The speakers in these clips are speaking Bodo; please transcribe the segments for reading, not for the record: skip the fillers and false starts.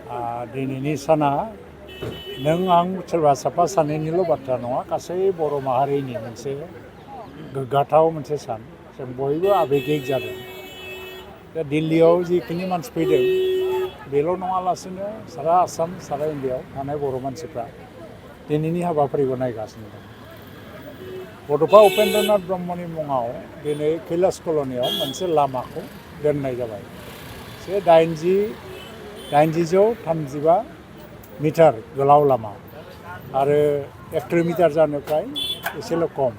दिनैनि साना नों आं सोरबा साफा सानैनिल' बाथ्रा नङा गासै बर' माहारिनि मोनसे गोग्गाथाव मोनसे सान जों बयबो आबेगिक जादों दा दिल्लीयाव जिखिनि मानसि फैदों बेल' नङालासिनो सारा आसाम सारा इन्डियायाव थानाय बर' मानसिफ्रा दिनैनि हाबाफारिखौ नायगासिनो दं बड'फा उपेन्द्रनाथ ब्रह्मनि मुङाव दिनै कैलाश कल'नियाव मोनसे लामाखौ दोननाय जाबाय से 8,835 मिटार गोलाव लामा आरो 1 किल'मिटार जानो फ्राय एसेल' खम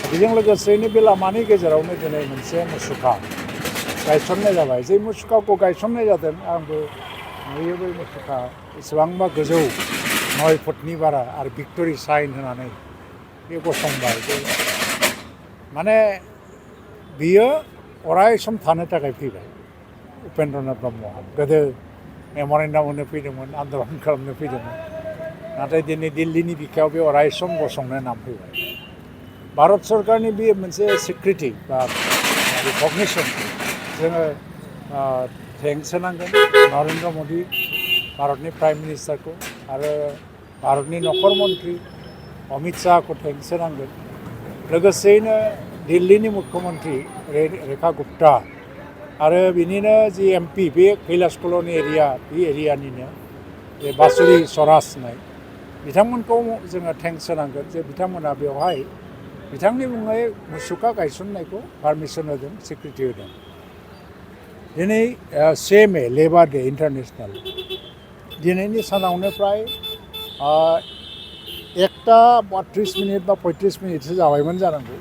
बेजों लोगोसेनो बे लामानि गेजेरावनो दिनै मोनसे मुसुखा गायसननाय जाबाय जे मुसुखाखौ गायसननाय जादों आंबो नुयो बै मुसुखा एसेबांबा गोजौ 9 फुटनि बारा आरो भिक्ट'रि साइन होनानै बे गसंबाय माने बियो अराय सम थानो थाखाय फैबाय उपेन्द्रनाथ ब्रह्मआ गोदो मेम'रेन्डाम होनो फैदोंमोन आन्दलन खालामनो फैदोंमोन नाथाय दिनै दिल्लीनि बिखायाव बे अराय सम गसंनो नाम फैबाय भारत सरकारनि बे मोनसे सिक्रिटि बा रिकगनिसन जोङो थेंक्स होनांगोन नरेन्द्र मदि भारतनि प्राइम मिनिस्टारखौ आरो भारतनि नखर मन्त्रि अमित शाहखौ थेंक्स होनांगोन लोगोसेयैनो दिल्लीनि मुख्यमन्त्रि रेखा गुप्ता आरो बिनिनो जि एमपि बे कैलाश कल'नि एरिया बे एरियानिनो बे बासुरि स्वराज होननाय बिथांमोनखौ जोङो थेंक्स होनांगोन जे बिथांमोना बेवहाय बिथांनि मुङै मुसुखा गायसननायखौ पारमिसन होदों सिक्रिटि होदों दिनै 1 मे लेबार डे इन्टारनेसनेल दिनैनि सानावनो फ्राय 1:32 बा 35 मिनिटसो जाबायमोन जानांगौ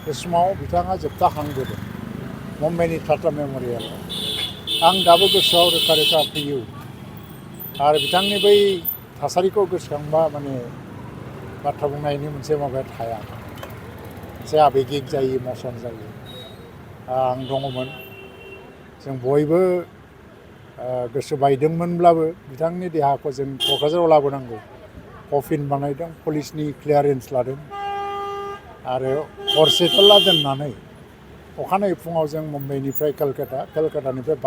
बे समाव बिथाङा जोबथा हां बोदों मुम्बाइनि टाटा मेम'रियेलाव आं दाबो गोसोआव रोखा रोखा फैयो आरो बिथांनि बै थासारिखौ गोसोखांबा माने बाथ्रा बुंनायनि मोनसे माबाया थाया मोनसे आबेगिक जायो इमसन जायो आं दङमोन जों बयबो गोसो बायदोंमोनब्लाबो बिथांनि देहाखौ जों क'क्राझाराव लाबोनांगौ कफिन बानायदों पुलिसनि क्लियारेन्स लादों आरो हरसेथाला दोननानै अखानायै फुङाव जों मुम्बाइनिफ्राय केलकातानिफ्राय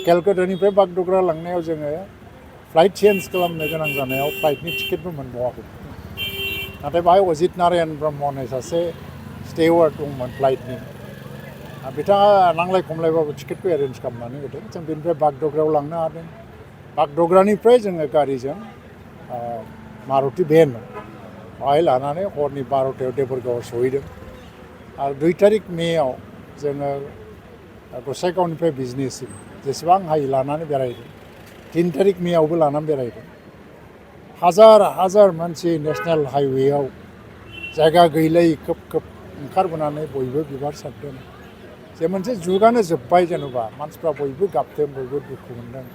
केलकातानिफ्राय बागड'ग्रा लांनायाव जोङो फ्लाइट चेन्ज खालामनो गोनां जानायाव फ्लाइटनि टिकेटबो मोनबावाखै नाथाय बाहाय अजित नारायण ब्रह्म होननाय सासे स्टेवार्ड दंमोन फ्लाइटनि बिथाङा नांलाय खमलायबाबो टिकेटखौ एरेन्ज खालामनानै होदों जों बेनिफ्राय बागड'ग्रायाव लांनो हादों बागड'ग्रानिफ्राय जोङो गारिजों मारुति भेन बाहाय लानानै हरनि 12टायाव देबरगावआव सहैदों आरो 2 तारिख मेआव जोङो गसाइगावनिफ्राय बिजनिसिम जेसेबां हायो लानानै बेरायदों 3 तारिख मेआवबो लानानै बेरायदों हाजार हाजार मानसि नेशनेल हाइवेआव जायगा गैलायै खोब ओंखारबोनानै बयबो बिबार सारदों जे मोनसे जुगानो जोब्बाय जेनेबा मानसिफ्रा बयबो गाबदों बयबो दुखु मोनदों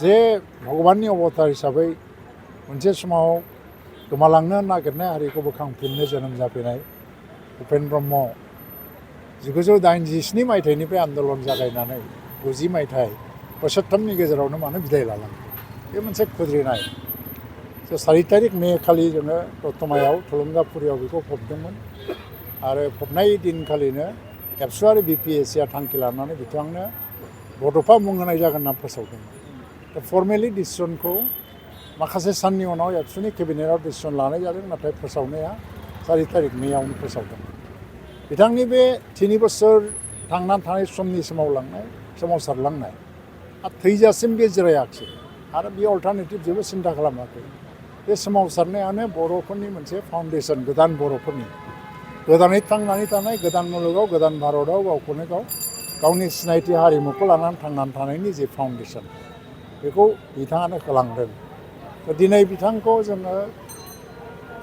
जे भगबाननि अबतार हिसाबै मोनसे समाव गोमालांनो नागिरनाय हारिखौ बोखांफिननो जोनोम जाफैनाय उपेन्द्र ब्रह्म 1987 मायथाइनिफ्राय आन्दलन जागायनानै 90 मायथाइ बोसोरथामनि गेजेरावनो मानो बिदाय लालांखो बे मोनसे खुद्रिनाय 4 तारिख मे खालि जोङो दतमायाव थुलुंगाफुरियाव बेखौ फबदोंमोन आरो फबनाय दिनखालिनो एबसु आरो BPSCआ थांखि लानानै बिथांनो बड'फा मुं होनाय जागोन होनना फोसावदोंमोन दा फर्मेलि डिसिसनखौ माखासे साननि उनाव एबसुनि केबिनेटआव डिसिसन लानाय जादों नाथाय फोसावनाया 4 तारिख मेआवनो फोसावदों बिथांनि बे 3 बोसोर थांनानै थानाय समनि सोमावसारलांनाय आरो थैजासिम बे जिरायाखिसै आरो बे अल्टारनेटिभ जेबो सिन्था खालामाखै बे सोमावसारनायानो बर'फोरनि मोनसे फाउन्डेसन गोदान बर'फोरनि गोदानै थांनानै थानाय गोदान मुलुगाव गोदान भारतआव गावखौनो गावनि सिनायथि हारिमुखौ लानानै थांनानै थानायनि जे फाउन्डेसन बेखौ बिथाङानो होलांदों दिनै बिथांखौ जोङो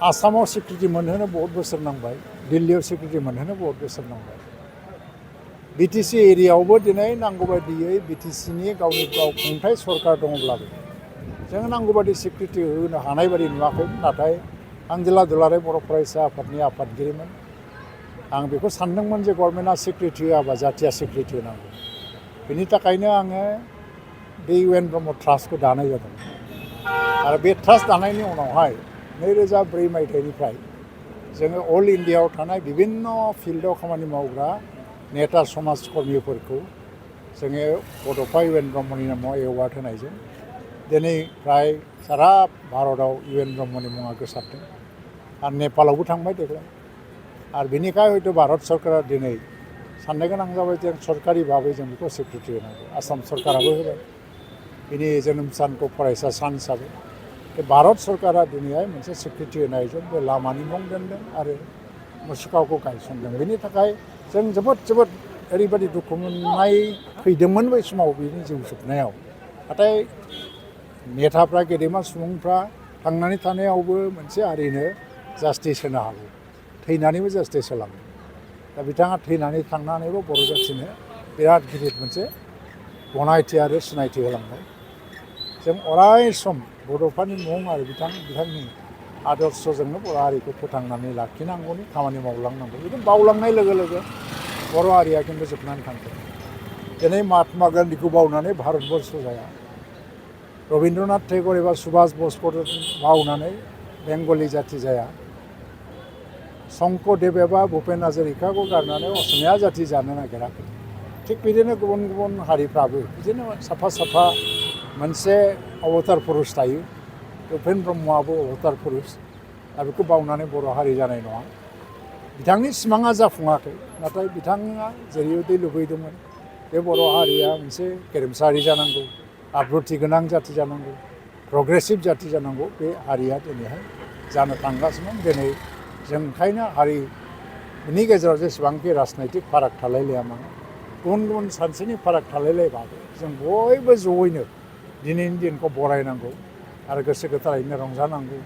आसामाव सिक्रिटि मोनहोनो बहुत बोसोर नांबाय दिल्लीयाव सिक्रिटि मोनहोनो बहुत बोसोर नांबाय BTC एरियायावबो दिनै नांगौ बायदियै BTCनि गावनि खुंथाय सरकार दङब्लाबो जों नांगौ बायदि सिक्रिटि होनो हानाय बायदि नुवाखै नाथाय आं जिल्ला दुलाराय बर' फरायसा आफादनि आफादगिरिमोन आं बेखौ सानदोंमोन जे गभर्नमेन्टआ सिक्रिटि होआबा जाथिया सिक्रिटि होनांगौ बेनि थाखायनो आङो बे UN ब्रह्म ट्रास्टखौ दानाय जादों आरो बे ट्रास्ट दानायनि उनावहाय 2004 मायथाइनिफ्राय जोङो अल इन्डियायाव थानाय बिभिन्न फिल्डआव खामानि मावग्रा नेता समाज कर्मिफोरखौ जोङो बड'फा इउ एन ब्रह्मनि नामाव एवार्ड होनायजों दिनै फ्राय सारा भारताव इउ एन ब्रह्मनि मुङा गोसारदों आरो नेपालावबो थांबाय देग्लाय आरो बेनिखाय हयथ' भारत सरकारा दिनै साननो गोनां जाबाय जों सरकारि भाबै जों बेखौ स्वीकृति होनांगौ आसाम सरकाराबो होबाय बिनि जोनोम सानखौ फरायसा सान हिसाबै भारत सरकारा दिनैहाय मोनसे स्वीकृति होनायजों बे लामानि मुं दोनदों आरो मुसुखाखौ गायसनदों बेनि थाखाय जों जोबोद ओरैबायदि दुखु मोननाय फैदोंमोन बै समाव बिनि जिउ जोबनायाव नाथाय नेताफ्रा गेदेमा सुबुंफ्रा थांनानै थानायावबो मोनसे हारिनो जास्टिस होनो हागौ थैनानैबो जास्टिस होलाङो दा बिथाङा थैनानै थांनानैबो बर' जाथिनो बिराद गिदिर मोनसे गनायथि आरो सिनायथि होलांबाय जों अराय सम बड'फानि मुं आरो बिथांनि आदर्शजोंनो बर' हारिखौ फोथांनानै लाखिनांगौनि खामानि मावलांनांगौ बिदि बावलांनाय लोगो लोगो बर' हारिया खिन्थु जोबनानै थांगोन दिनै महात्मा गान्धीखौ बावनानै भारतबर्ष जाया रबीन्द्रनाथ टेगर एबा सुभाष बसखौ बावनानै बेंगलि जाथि जाया शंकरदेव एबा भुपेन हाजरिकाखौ गारनानै असमिया जाथि जानो नागिराखै थिग बिदिनो गुबुन गुबुन हारिफ्राबो बिदिनो साफा मोनसे अबतार पुरुष थायो उपेन ब्रह्मआबो अबतार पुरुष दा बेखौ बावनानै बर' हारि जानाय नङा बिथांनि सिमाङा जाफुङाखै नाथाय बिथाङा जेरैबायदि लुबैदोंमोन बे बर' हारिया मोनसे गेरेमसा हारि जानांगौ आब्रुथि गोनां जाथि जानांगौ प्रग्रेसिभ जाथि जानांगौ बे हारिया दिनैहाय जानो थांगासिनो दिनै जों ओंखायनो हारिनि गेजेराव जेसेबांखि राजनैतिक फाराग थालायलाया मानो गुबुन गुबुन सानस्रिनि फाराग थालायलायबाबो जों बयबो जयैनो दिनैनि दिनखौ बरायनांगौ आरो गोसो गोथारैनो रंजानांगौ